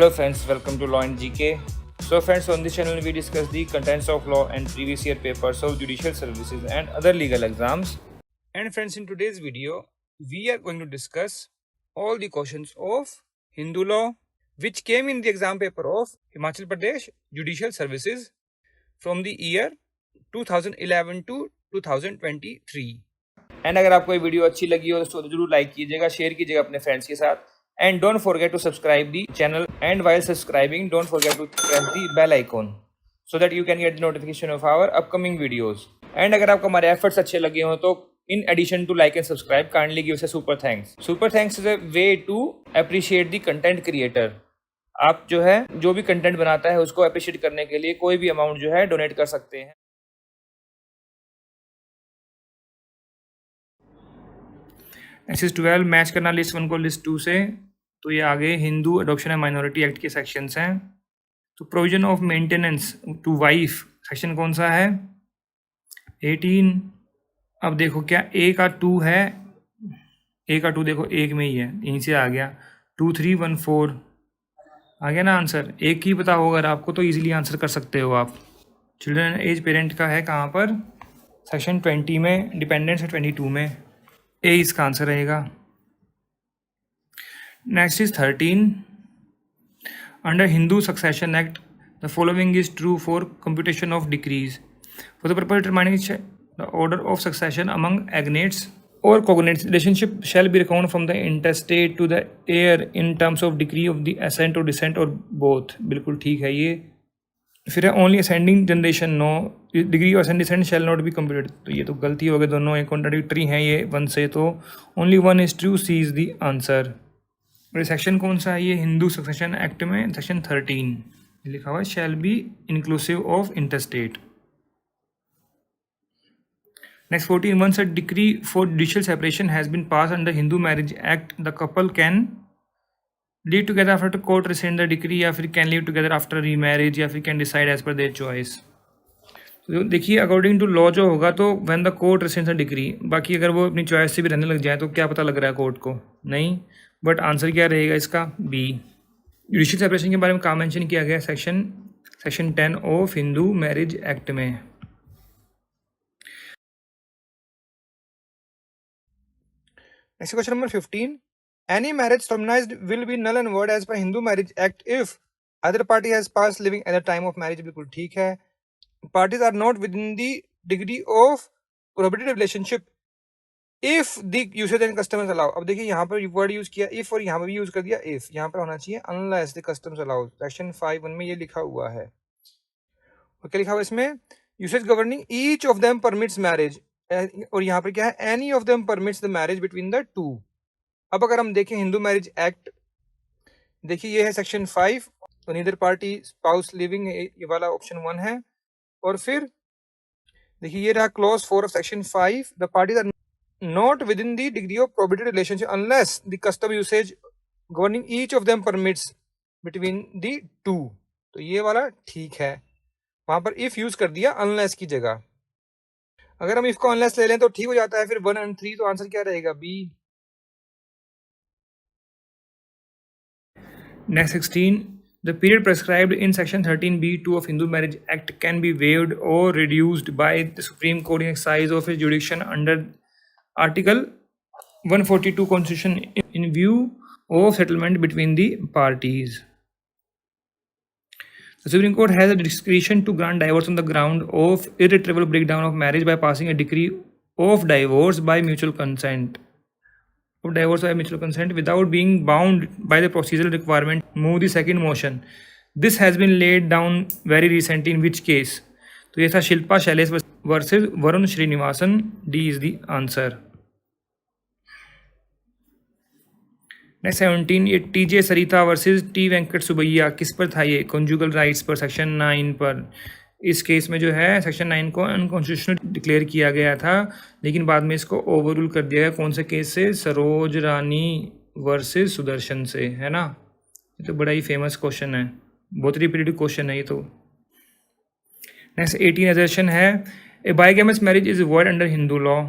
Hello friends, welcome to Law and GK. So friends, on this channel we discuss the contents of law and previous year papers of judicial services and other legal exams. And friends, in today's video, we are going to discuss all the questions of Hindu law which came in the exam paper of Himachal Pradesh Judicial Services from the year 2011 to 2023. And अगर आपको ये video अच्छी लगी हो तो जरूर like कीजिएगा, share कीजिएगा अपने फ्रेंड्स के साथ. And don't forget to subscribe the channel, and while subscribing don't forget to press the bell icon so that you can get the notification of our upcoming videos. And अगर आपको हमारे efforts अच्छे लगे हो तो in addition to like and subscribe, kindly give us a super thanks. Super thanks is a way to appreciate the content creator. आप जो है जो भी कंटेंट बनाता है उसको अप्रिशिएट करने के लिए कोई भी अमाउंट जो है डोनेट कर सकते हैं. एक्सरसाइज 12 मैच करना लिस्ट 1 को लिस्ट 2 से. तो ये आगे Hindu adoption and minority act के सेक्शंस हैं. तो provision of maintenance to wife section कौन सा है? 18. अब देखो क्या ए का 2 है, ए का 2 देखो एक में ही है, यहीं से आ गया. 2, 3, 1, 4 आ गया ना आंसर. एक ही पता होगा अगर आपको तो इजीली आंसर कर सकते हो आप. चिल्ड्रन एज पेरेंट का है कहाँ पर? सेक्शन 20 में. डिपेंडेंट्स है 22 में. ए इसका आंसर रहेगा. Next is 13. Under Hindu succession act the following is true for computation of degrees for the purpose determining the order of succession among agnates और cognates. Relationship shall be record from the intestate to the heir in terms of degree of the ascent और descent और both. बिल्कुल ठीक है ये. फिर है only ascending generation no degree और ascend descent shall not be computed. तो ये तो गलती हो गई, दोनों एक कॉन्ट्राडिक्टरी हैं ये 1 से. तो only 1 is true, C is the answer. और सेक्शन कौन सा है ये? हिंदू सक्सेशन एक्ट में सेक्शन 13 लिखा हुआ है shall be inclusive of interstate. Next 14. Once a decree for judicial separation has been passed under Hindu marriage act the couple can live together after court rescind the decree, या फिर can live together after remarriage, या फिर can decide as पर there choice. तो देखिए according to law जो होगा तो when the court rescinds the decree. बाकी अगर वो अपनी चॉइस से भी रहने लग जाए तो क्या पता लग रहा है कोर्ट को? नहीं. बट आंसर क्या रहेगा इसका? बी. जुडिशियल सेपरेशन के बारे में कहाँ मेंशन किया गया? Section 10 of Hindu marriage act में. Next question number 15. Any marriage solemnised will be null and void as per Hindu marriage act if other party has pass living at the time of marriage. बिल्कुल ठीक है. Parties are not with in the degree of prohibited relationship if the usage and customs allow. अब देखिए यहाँ पर word use किया if और यहाँ पर भी यूज कर दिया इफ. यहाँ पर होना चाहिए unless the customs allow. Section 5(1) में ये लिखा हुआ है. और क्या लिखा हुआ है इसमें? Usage governing each of them permits marriage. और यहाँ पर क्या है? Any of them permits the marriage between the two. अब अगर हम देखें हिंदू मैरिज एक्ट, देखिए ये है सेक्शन 5. तो नीदर पार्टी स्पाउस लिविंग, ये वाला ऑप्शन 1 है. और फिर देखिए ये रहा clause 4 of section 5. The parties are not within the degree of prohibited relationship unless the custom usage governing each of them permits between the two. तो ये वाला ठीक है. वहां पर if यूज कर दिया unless की जगह. अगर हम if को unless ले लें तो ठीक हो जाता है. फिर 1 and 3. तो आंसर क्या रहेगा? B. Next 16. The period prescribed in section 13(b)(2) of Hindu Marriage Act can be waived or reduced by the Supreme Court in exercise of its jurisdiction under Article 142 Constitution in view of settlement between the parties. The Supreme Court has a discretion to grant divorce on the ground of irretrievable breakdown of marriage by passing a decree of divorce by mutual consent. Without being bound by the procedural requirement, move the second motion. This has been laid down very recently. In which case? तो ये था Shilpa Shailesh versus Varun Srinivasan. D is the answer. Next 17. ये TJ सरिता versus T Venkat Subbaiah किस पर था? ये conjugal rights पर, section 9 पर. इस केस में जो है सेक्शन 9 को अनकॉन्स्टिट्यूशनल डिक्लेयर किया गया था, लेकिन बाद में इसको ओवररूल कर दिया गया. कौन से केस से? सरोज रानी वर्सेस सुदर्शन से, है ना. ये तो बड़ा ही फेमस क्वेश्चन है, बहुत रिपीटेड क्वेश्चन है ये तो. नेक्स्ट 18. असर्शन है a bigamous marriage is void under Hindu law.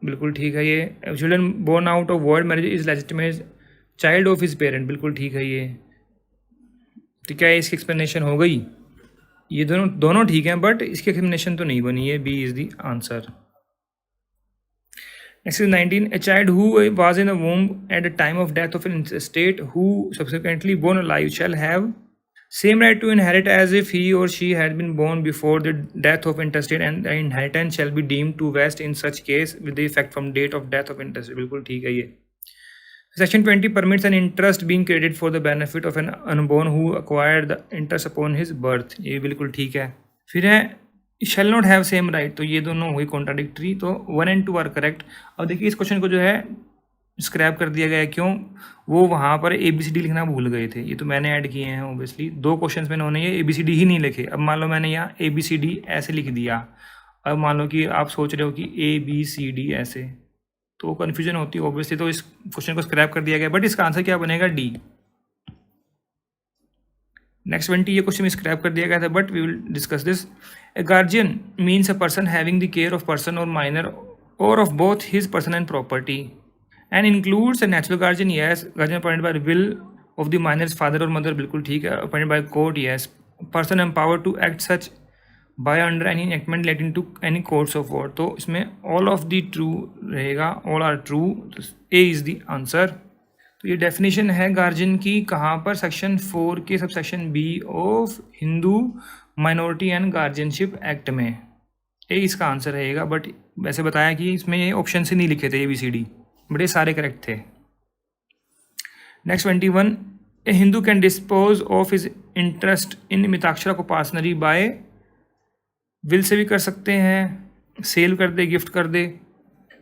बिल्कुल ठीक है ये. Children born out of void marriage is legitimate child of his parent. बिल्कुल ठीक है ये. तो क्या इसकी एक्सप्लेनेशन हो गई? ये दोनों ठीक हैं, बट इसकी एक्सप्लेनेशन तो नहीं बनी है. B is the answer. Next is 19. A child who was in the womb at the time of death of an intestate who subsequently born alive shall have same right to inherit as if he or she had been born before the death of intestate, and the inheritance shall be deemed to vest in such case with the effect from date of death of intestate. बिल्कुल ठीक है ये. Section 20 permits an interest being credited for the benefit of an unborn who acquired the interest upon his birth. ये बिल्कुल ठीक है. फिर है shall not have same right, तो ये दोनों हुई कॉन्ट्राडिक्टरी, तो 1 and 2 आर करेक्ट. अब देखिए इस क्वेश्चन को जो है स्क्रैप कर दिया गया है. क्यों? वो वहाँ पर ABCD लिखना भूल गए थे. ये तो मैंने ऐड किए हैं ऑब्वियसली. 2 क्वेश्चन में उन्होंने ये ABCD ही नहीं लिखे. अब मान लो मैंने यहाँ ABCD ऐसे लिख दिया. अब मान लो कि आप सोच रहे हो कि ABCD ऐसे, तो कन्फ्यूजन होती है ऑब्वियसली. तो इस क्वेश्चन को स्क्रैप कर दिया गया, बट इसका आंसर क्या बनेगा? डी. नेक्स्ट 20, ये क्वेश्चन स्क्रैप कर दिया गया था, but we will discuss this. A guardian means a person having the care of person और माइनर और of both his person and property, and includes a natural guardian. Yes. Guardian appointed by will of the minor's father और mother. बिल्कुल ठीक है. Appointed by court. Yes. Person empower to act such by under any enactment relating to any courts of war. तो इसमें all of the true रहेगा. All are true. A is the answer. तो ये definition है guardian की कहाँ पर? Section 4 के subsection B of Hindu minority and guardianship act में. ए इसका आंसर रहेगा. बट वैसे बताया कि इसमें ये ऑप्शन से नहीं लिखे थे ABCD, बट ये सारे करेक्ट थे. Next 21. A Hindu can dispose of his interest in Mitakshara को पार्सनरी बाय विल से भी कर सकते हैं, सेल कर दे, गिफ्ट कर दे.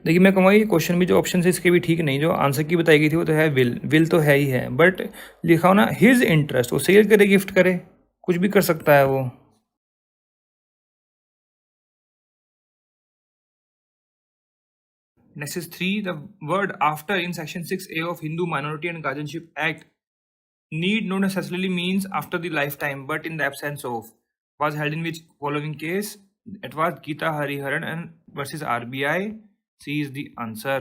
देखिए मैं कहूँगा ये क्वेश्चन भी जो ऑप्शन है इसके भी ठीक नहीं. जो आंसर की बताई गई थी वो तो है विल. विल तो है ही है, बट लिखा हो ना हिज इंटरेस्ट. वो सेल करे, गिफ्ट करे, कुछ भी कर सकता है वो. Next is 3. The word after in section 6A of Hindu minority and guardianship act need not necessarily means after the lifetime but in the absence of. Was held in which following case? It was Geeta Hariharan and versus RBI. C is the answer.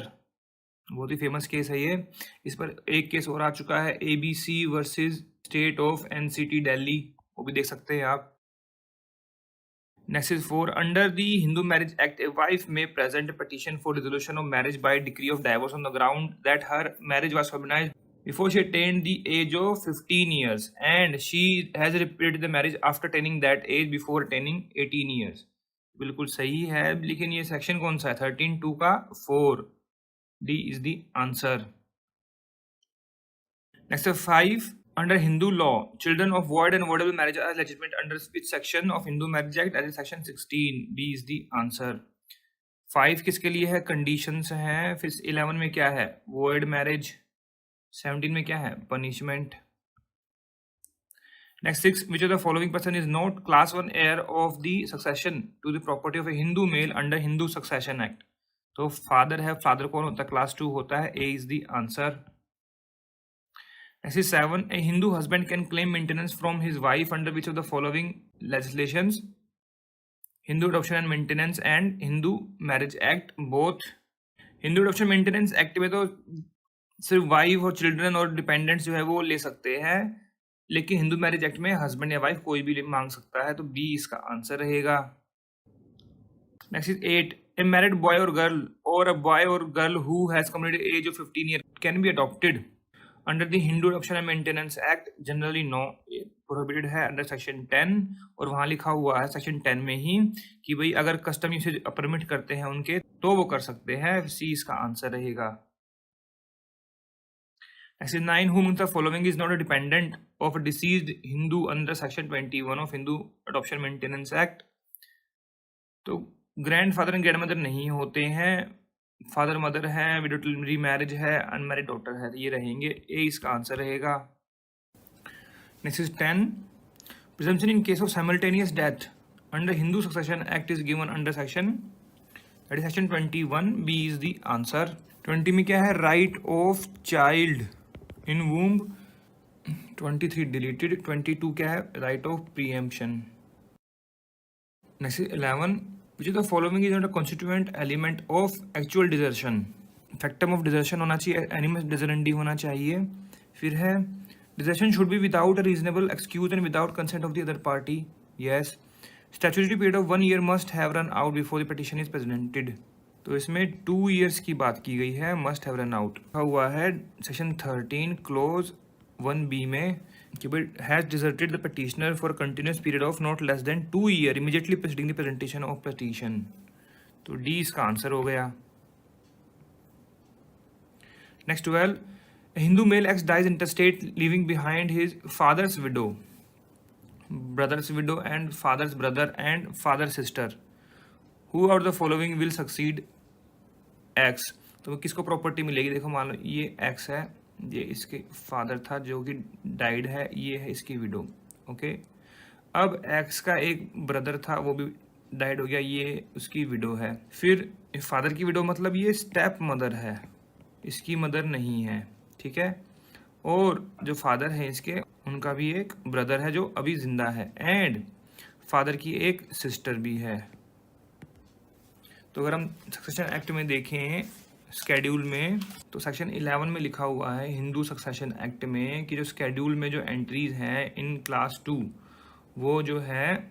बहुत ही famous case है ये. इस पर एक case और आ चुका है, ABC versus state of NCT Delhi, वो भी देख सकते हैं आप. Next is 4. Under the Hindu Marriage Act, a wife may present a petition for dissolution of marriage by decree of divorce on the ground that her marriage was solemnized before she attained the age of 15 years and she has repudiated the marriage after attaining that age before attaining 18 years. बिल्कुल सही है, लेकिन ये section कौन सा है? 13(2) का 4. D is the answer. Next 5. Under Hindu law, children of void and voidable marriage are legitimate under which section of Hindu Marriage Act? That is section 16. B is the answer. 5 किसके लिए है? Conditions हैं. फिर 11 में क्या है? void marriage. 17 में क्या है? punishment. Next 6. Which of the following person is not class 1 heir of the succession to the property of a Hindu male under Hindu Succession Act? तो फादर है. फादर कौन होता है? क्लास 2 होता है. A is the answer. Next is 7. A Hindu husband can claim maintenance from his wife under which of the following legislations? Hindu Adoption and Maintenance and Hindu Marriage Act. Both. Hindu Adoption Maintenance Act में तो सिर्फ wife और children और dependents जो है वो ले सकते हैं, लेकिन हिंदू मैरिज एक्ट में हस्बैंड या वाइफ कोई भी मांग सकता है. तो बी इसका आंसर रहेगा. Next is 8. A married boy और गर्ल और अ बॉय और girl who has completed age of 15 year can be adopted under the Hindu adoption and maintenance act. Generally no, prohibited है अंडर सेक्शन 10, और वहां लिखा हुआ है सेक्शन 10 में ही कि भाई अगर कस्टम यूसेज परमिट करते हैं उनके तो वो कर सकते हैं. सी इसका आंसर रहेगा. Next is 9. Whom the following is not a dependent of a deceased Hindu under section 21 of Hindu Adoption Maintenance Act. तो ग्रैंडफादर एंड ग्रैंडमदर नहीं होते हैं. फादर मदर है, विडो रीमैरिज है, अनमैरिड डॉटर है, ये रहेंगे. ए इसका आंसर रहेगा. Next is 10. Presumption in case of simultaneous death under Hindu succession act is given under section, that is section 21. B is the answer. 20 में क्या है? Right of child in womb. 23 deleted. 22 क्या है? Right of preemption. Next 11. Which is the following is not a constituent element of actual desertion. Factum of desertion होना चाहिए, एनिमस डिजरेंडी होना चाहिए. फिर है Decision should be without a reasonable excuse and without consent of the other party. Yes. Statutory period of 1 year must have run out before the petition is presented. तो इसमें 2 years की बात की गई है, must have run out हुआ है section 13 close 1B में कि has deserted the petitioner for a continuous period of not less than 2 years immediately preceding the presentation of petition. तो D इसका आंसर हो गया. Next 12. A Hindu male ex dies intestate, leaving behind his father's widow, brother's widow, and father's brother and father's sister. Who out of the following will succeed X? तो किसको property मिलेगी? देखो मान लो ये X है, ये इसके फादर था जो कि डाइड है, ये है इसकी विडो. ओके, अब X का एक ब्रदर था, वो भी डाइड हो गया, ये उसकी विडो है. फिर फादर की विडो मतलब ये स्टेप मदर है, इसकी मदर नहीं है. ठीक है. और जो फादर है इसके, उनका भी एक ब्रदर है जो अभी जिंदा है, एंड फादर की एक सिस्टर भी है. तो अगर हम सक्सेशन एक्ट में देखें स्केड्यूल में, तो सेक्शन 11 में लिखा हुआ है हिंदू सक्सेशन एक्ट में कि जो स्केड्यूल में जो एंट्रीज हैं इन क्लास 2, वो जो है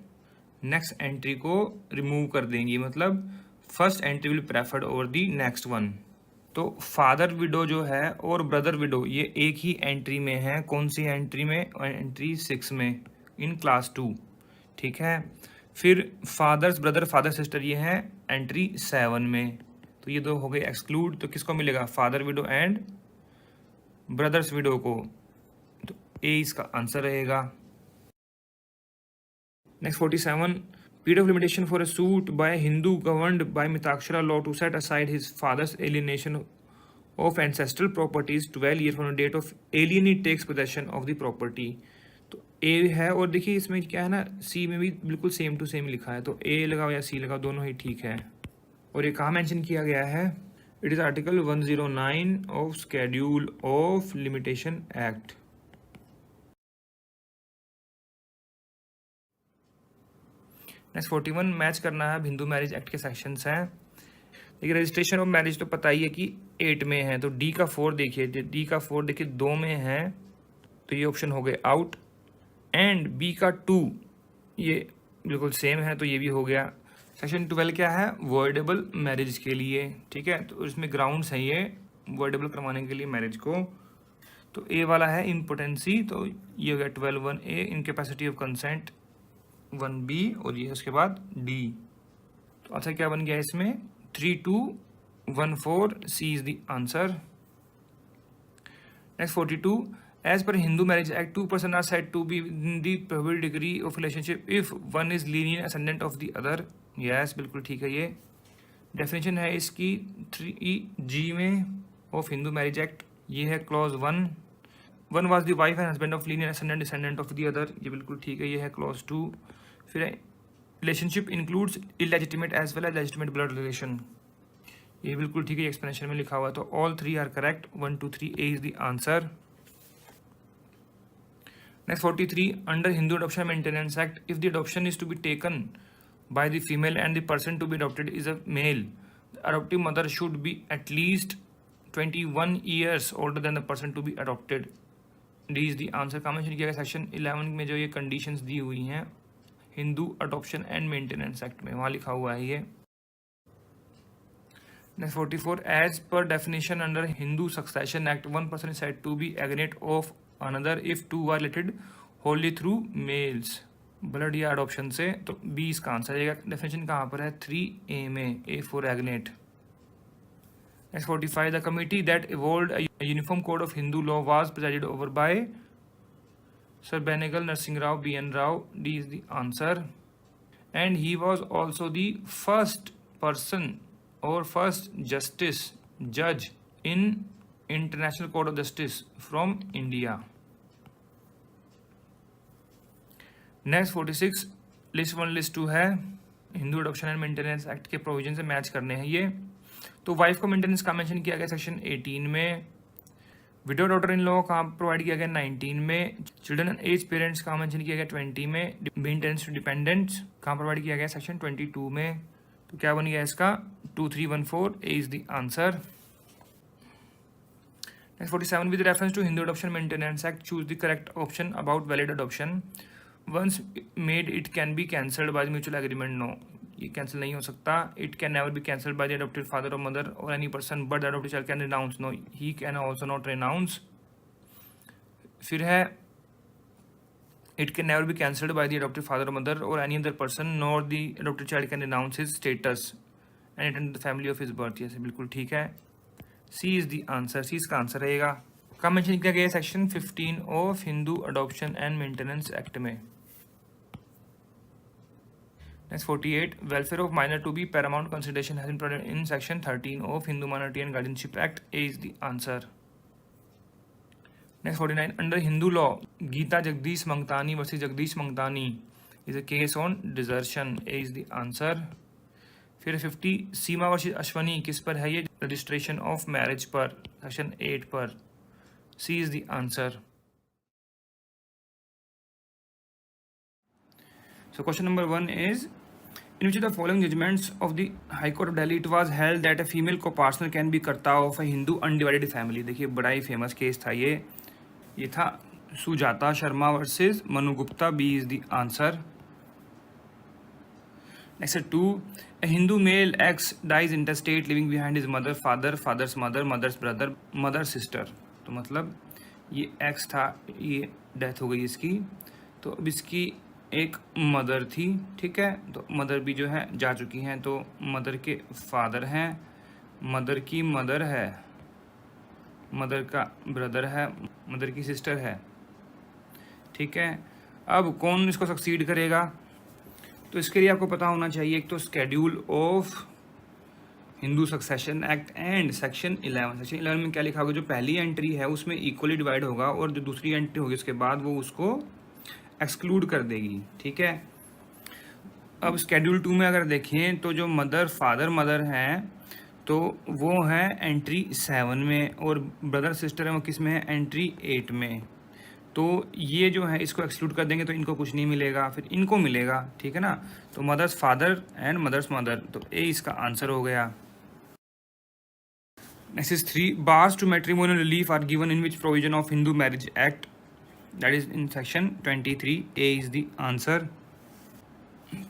नेक्स्ट एंट्री को रिमूव कर देंगी. मतलब first entry will preferred over the next one. तो फादर विडो जो है और ब्रदर विडो ये एक ही एंट्री में है. कौन सी एंट्री में? एंट्री 6 में इन क्लास 2. ठीक है. फिर फादर्स ब्रदर फादर सिस्टर ये है एंट्री 7 में. तो ये दो हो गए एक्सक्लूड. तो किसको मिलेगा? Father window and brothers window को. तो ए इसका आंसर रहेगा. Next 47. Period of limitation for a suit by a Hindu governed by Mitakshara law to set aside his father's alienation of ancestral property is 12 years from the date of alienee takes possession of the property. तो A है, और देखिए इसमें क्या है ना, C में भी बिल्कुल सेम टू सेम लिखा है. तो A लगाओ या C लगाओ, दोनों ही ठीक है. और ये कहाँ मेंशन किया गया है? It is article 109 of schedule of limitation act. Next 41. Match करना है. हिंदू मैरिज एक्ट के सेक्शंस हैं. देखिए रजिस्ट्रेशन ऑफ मैरिज तो पता ही है कि 8 में है. तो डी का 4 देखिए, डी का 4 देखिए 2 में है, तो ये ऑप्शन हो गए आउट. एंड बी का 2 ये बिल्कुल सेम है, तो ये भी हो गया. सेक्शन 12 क्या है? वर्डेबल मैरिज के लिए. ठीक है. तो इसमें ग्राउंड्स हैं ये वर्डेबल करवाने के लिए मैरिज को. तो ए वाला है इम्पोर्टेंसी, तो ये हो गया 12(1)A. Incapacity of consent 1B, और ये उसके बाद D. तो आंसर क्या बन गया इसमें? 3214. C is the answer. Next 42. As per Hindu marriage act 2 person are said to be in the prohibited degree of relationship if one is linear ascendant of the other. Yes, बिल्कुल ठीक है. ये definition है इसकी 3G में of Hindu marriage act. ये है clause 1. One was the wife and husband of linear ascendant descendant of the other. ये बिल्कुल ठीक है. ये है क्लॉज 2. फिर relationship includes illegitimate as well as legitimate blood relation. ये बिल्कुल ठीक है. एक्सप्लेनेशन में लिखा हुआ है. तो all 3 are correct. 1 2 3 A is the answer. Next 43. Under Hindu adoption maintenance act, if the adoption is to be taken by the female and the person to be adopted is a male, the adoptive mother should be at least 21 years older than the person to be adopted. D is the answer. का mention किया गया section 11 में जो ये conditions दी हुई हैं Hindu adoption and maintenance act में, वहाँ लिखा हुआ है ये. Next 44. As per definition under Hindu succession act, one person is said to be agnate of another if two are related wholly through males, blood या अडॉप्शन से. तो बी इसका आंसर रहेगा. डेफिनेशन कहाँ पर है? 3A में. A for agnate. Next 45. The committee that evolved a uniform code of Hindu law was presided over by Sir Benegal Narsingh Rao B.N. Rao. D is the answer. And he was also the first person or first judge in International Court of Justice from India. Next 46. List 1 List 2 है. Hindu adoption and maintenance act के provision से match करने हैं ये. तो wife को maintenance का mention किया गया सेक्शन 18 में. विडो डॉटर इन लॉ का प्रोवाइड किया गया 19 में. चिल्ड्रन एंड एज पेरेंट्स का मेंशन किया गया 20 में. मेंटेनेंस टू डिपेंडेंट्स का प्रोवाइड किया गया सेक्शन 22 में. तो क्या बन गया इसका? 2314. A is the answer. Next 47, with reference to Hindu Adoption Maintenance Act, choose the correct option about valid adoption. Once made, it can be cancelled by the mutual agreement. No, ये cancel नहीं हो सकता. It can never be cancelled by the adopted father or mother or any person, but the adopted child can renounce. No, he can also not renounce. फिर है it can never be cancelled by the adopted father or mother or any other person, nor the adopted child can renounce his status and return to the family of his birth. ये बिल्कुल ठीक है. C is the answer. C इसका answer रहेगा. कब mention किया गया section 15 of Hindu adoption and maintenance act में. Next 48, welfare of minor to be paramount consideration has been provided in section 13 of Hindu minority and guardianship act. A is the answer. Next 49, under Hindu law Geeta Jagdish Mangtani versus Jagdish Mangtani is a case on desertion. A is the answer. फिर 50, Seema versus Ashwani किस पर है? ये registration of marriage पर, section 8 पर. C is the answer. So question number 1 is, in which of the following judgments of the High Court of Delhi it was held that a female co-partner can be कर्ता of a Hindu undivided family. देखिए बड़ा ही famous case था ये था Sujata Sharma versus Manu Gupta. B is the answer. Next 2, a Hindu male ex dies interstate leaving behind his mother, father, father's mother, mother's brother, mother's sister. तो मतलब ये एक्स था, ये डेथ हो गई इसकी, तो अब इसकी एक मदर थी. ठीक है, तो मदर भी जो है जा चुकी हैं, तो मदर के फादर हैं, मदर की मदर है, मदर का ब्रदर है, मदर की सिस्टर है. ठीक है, अब कौन इसको सक्सीड करेगा? तो इसके लिए आपको पता होना चाहिए एक तो schedule of Hindu succession act and section 11. Section 11 में क्या लिखा होगा? जो पहली एंट्री है उसमें इक्वली डिवाइड होगा और जो दूसरी एंट्री होगी उसके बाद वो उसको एक्सक्लूड कर देगी. ठीक है, अब स्केड्यूल 2 में अगर देखें तो जो मदर फादर मदर हैं तो वो है एंट्री 7 में, और ब्रदर सिस्टर है वो किस में है? एंट्री 8 में. तो ये जो है इसको एक्सक्लूड कर देंगे तो इनको कुछ नहीं मिलेगा, फिर इनको मिलेगा. ठीक है ना, तो mother's father and mother's mother, तो ए इसका आंसर हो गया. Next is 3, bars to matrimonial relief are given in which provision of Hindu marriage Act. That is in section 23. A is the answer.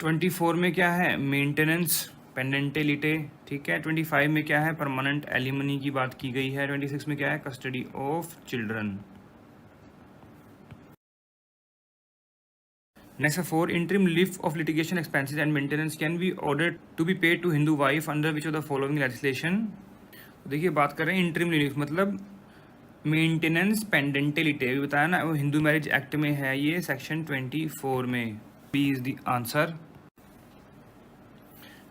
24 में क्या है? Maintenance pendente lite. ठीक है, 25 में क्या है? परमानेंट एलिमनी की बात की गई है. 26 में क्या है? Custody of children. Next 4, interim relief of litigation expenses and maintenance can be ordered to be paid to Hindu wife under which of the following legislation. देखिए बात कर रहे हैं इंटरिम रिलीफ, मतलब मेंटेनेंस पेंडेंटेलिटी अभी बताया ना, वो हिंदू मैरिज एक्ट में है, ये सेक्शन 24 में. B is the answer.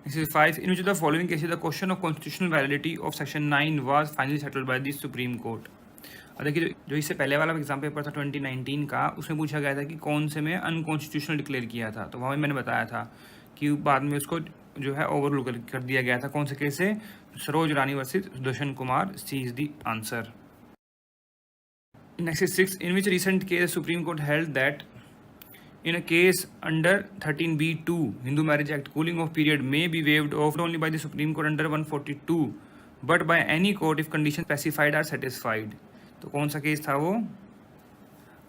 Next is 5, in which of the following cases the question of constitutional validity of section 9 was finally settled by the Supreme Court. और देखिए जो इससे पहले वाला एग्जाम पेपर था 2019 का, उसमें पूछा गया था कि कौन से में अनकॉन्स्टिट्यूशनल डिक्लेयर किया था, तो वहाँ मैंने बताया था कि बाद में उसको जो है ओवरलू कर दिया गया था. कौन से केस से? Saroj Rani versus Sudarshan Kumar. C is the answer. Next is 6, in which recent case supreme court held that in a case under 13B2 Hindu Marriage Act, cooling off period may be waived off not only by the Supreme Court under 142 but by any court if conditions specified are satisfied. तो कौन सा case था वो?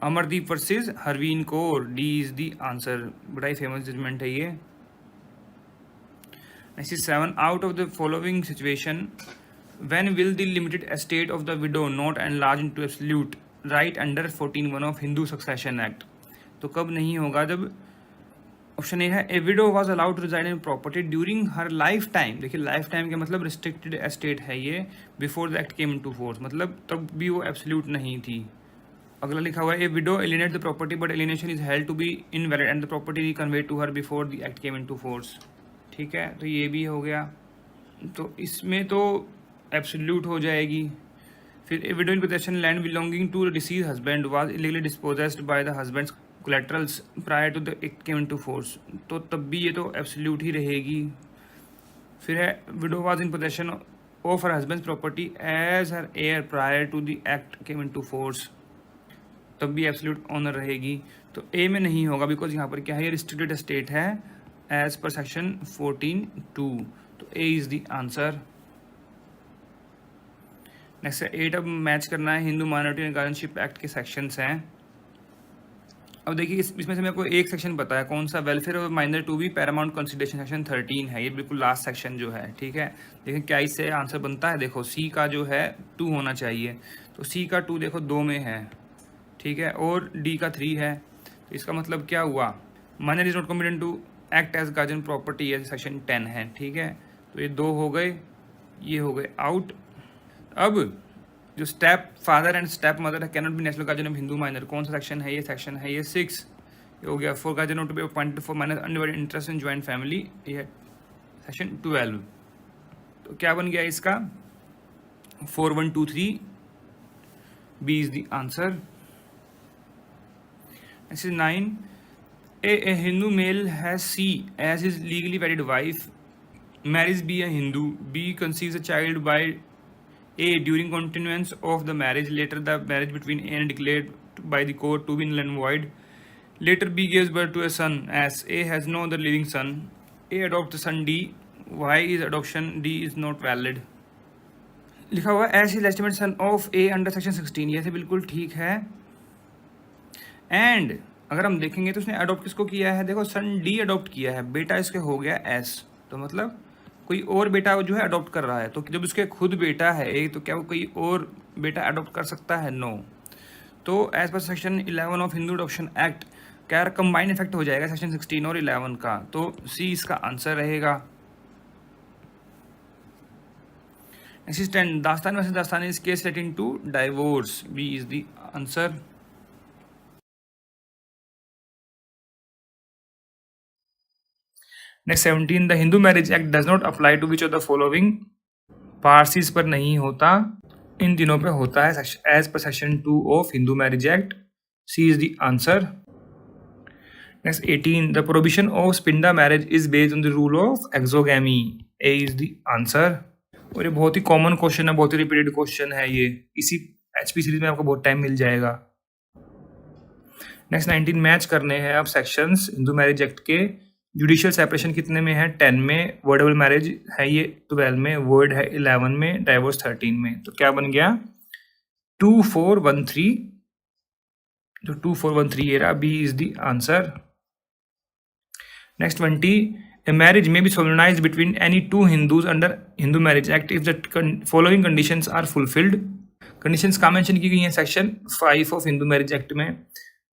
Amardeep versus Harveen Kaur. D is the answer. बड़ा ही famous judgment है ये. Next is 7, out of the following situation when will the limited estate of the widow not enlarge into absolute right under 14(1) of Hindu succession act. तो कब नहीं होगा? जब option A है, a widow was allowed to reside in property during her life time. देखिए life time का मतलब restricted estate है ये, before the act came into force, मतलब तब भी वो एब्सोल्यूट नहीं थी. अगला लिखा हुआ है, a widow alienate the property but alienation is held to be invalid and the property conveyed to her before the act came into force. ठीक है, तो ये भी हो गया. तो इसमें तो एब्सोल्यूट हो जाएगी. फिर a widow in possession land belonging to deceased husband was illegally dispossessed by the husband's collaterals prior to the act came into force, तो तब भी ये तो एब्सोल्यूट ही रहेगी. फिर है, widow was in possession of her husband's property as her heir prior to the act came into force, तब भी एब्सोल्यूट ऑनर रहेगी. तो ए में नहीं होगा बिकॉज यहाँ पर क्या है? रिस्ट्रिक्टेड स्टेट है एज पर सेक्शन 14(2), तो ए इज द आंसर. नेक्स्ट 8 अब मैच करना है Hindu minority and guardianship act के सेक्शंस हैं। अब देखिए इसमें से मेरे को एक सेक्शन पता है कौन सा, welfare of minor to be paramount consideration, section 13 है, ये बिल्कुल लास्ट सेक्शन जो है, ठीक है। देखिए क्या इससे आंसर बनता है, देखो सी का जो है 2 होना चाहिए, तो सी का 2 देखो 2 में है, ठीक है, और डी का 3 है, तो इसका मतलब क्या हुआ, minor is not competent to act as guardian property, ये सेक्शन 10 है, ठीक है। तो ये 2 हो गए, ये हो गए आउट। अब जो step father and step mother है cannot be natural guardian of Hindu minor, कौन सा सेक्शन है ये, सेक्शन है ये 6, ये हो गया। For guardian not to be appointed for minor undivided interest in joint family, ये है सेक्शन 12। तो क्या बन गया इसका 4123, B is the answer. Next is 9, a Hindu male has C as his legally wedded wife, marries B a Hindu, B conceives a child by A during continuance of the marriage, later the marriage between A and declared by the court to be null and void, later B gives birth to a son as A has no other living son, A adopts the son D, why is adoption D is not valid। लिखा हुआ as his legitimate son of A under section 16, ये से बिल्कुल ठीक है। And अगर हम देखेंगे तो उसने अडॉप्ट किसको किया है, देखो सन डी अडॉप्ट किया है, बेटा इसके हो गया एस, तो मतलब कोई और बेटा जो है अडॉप्ट कर रहा है, तो जब उसके खुद बेटा है एक, तो क्या वो कोई और बेटा अडॉप्ट कर सकता है, नो। तो एज पर section 11 of Hindu Adoption Act क्या कंबाइन इफेक्ट हो जाएगा सेक्शन 16 और 11 का, तो सी इसका आंसर रहेगा। Assistant Dastane versus Dastane is case relating to divorce, B is the answer. Next 17, the Hindu marriage act does not apply to which of the following, Parsis पर नहीं होता, इन दिनों पे होता है एज पर section 2 of Hindu marriage act, C is the answer. Next 18, the prohibition of sapinda marriage is based on the rule of exogamy, A is the answer. और ये बहुत ही कॉमन क्वेश्चन है, बहुत ही रिपीटेड क्वेश्चन है, ये इसी एचपी सीरीज में आपको बहुत टाइम मिल जाएगा। नेक्स्ट 19 मैच करने हैं अब सेक्शंस हिंदू मैरिज एक्ट के। जुडिशियल सेपरेशन कितने में है, 10 में, वर्डेबल मैरिज है ये 12 में, वर्ड है 11 में, डाइवोर्स 13 में, तो क्या बन गया 2413, जो 2413 ये रहा, B is the answer. Next 20, a marriage may be solemnized between any two Hindus under Hindu Marriage Act if the following conditions are fulfilled। Conditions का मेंशन की गई हैं section 5 of Hindu marriage act में।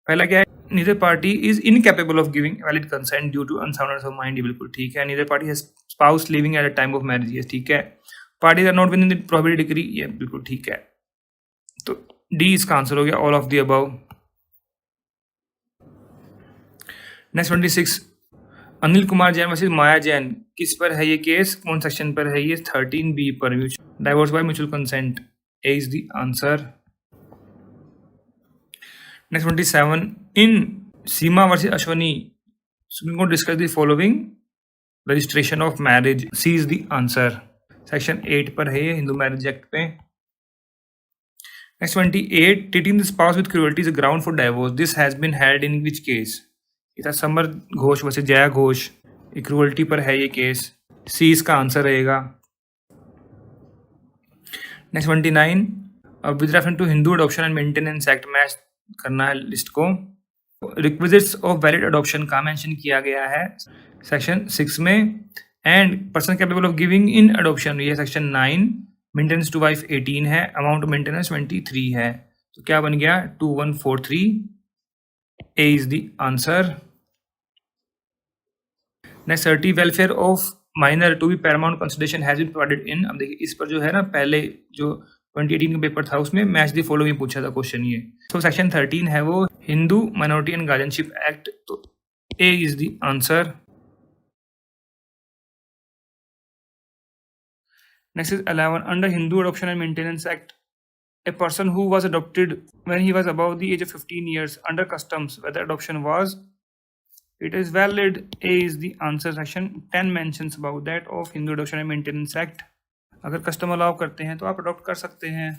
पहला क्या है, neither party is incapable of giving valid consent due to unsoundness of mind, ये बिल्कुल ठीक है। Neither party has spouse living at the time of marriage, ये ठीक है। Parties are not with in the prohibited degree, ये बिल्कुल ठीक है। तो डी इसका आंसर हो गया, all of the above. Next 26, Anil Kumar Jain versus Maya Jain, किस पर है ये केस, कौन सेक्शन पर है ये, 13B पर, divorce by mutual consent, A is the answer. Next 27, in Seema versus Ashwani Supreme Court discuss the following registration of marriage, C is the answer. Section 8 पर है ये हिंदू मैरिज एक्ट पे। Next 28, treating the spouse with cruelty is a ground for divorce, this has been held in which case, ये था Samar Ghosh versus Jaya Ghosh, equality पर है ये case, सी इसका आंसर रहेगा। नेक्स्ट 29, अब with reference to Hindu adoption and maintenance Act, match करना है लिस्ट को। रिक्विजिट्स ऑफ वैलिड अडॉप्शन का मेंशन किया गया है सेक्शन 6 में, and person capable of giving in adoption ये सेक्शन 9, मेंटेनेंस टू वाइफ 18 है, अमाउंट ऑफ मेंटेनेंस 23 है, तो क्या बन गया 2143, A is the answer। Next 30, welfare of minor to be paramount consideration has been provided in, अब देखिए इस पर जो है ना, पहले जो 2018 का पेपर था उसमें मैच द फॉलोइंग पूछा था क्वेश्चन ये, तो सेक्शन 13 है वो Hindu minority and guardianship act, तो A is the answer। Next is 11, under Hindu Adoption and Maintenance Act, a person who was adopted when he was above the age of 15 years under customs, whether adoption was, it is valid, A is the answer। Section 10 mentions about that of Hindu Adoption and Maintenance Act, अगर custom allow करते हैं तो आप adopt कर सकते हैं।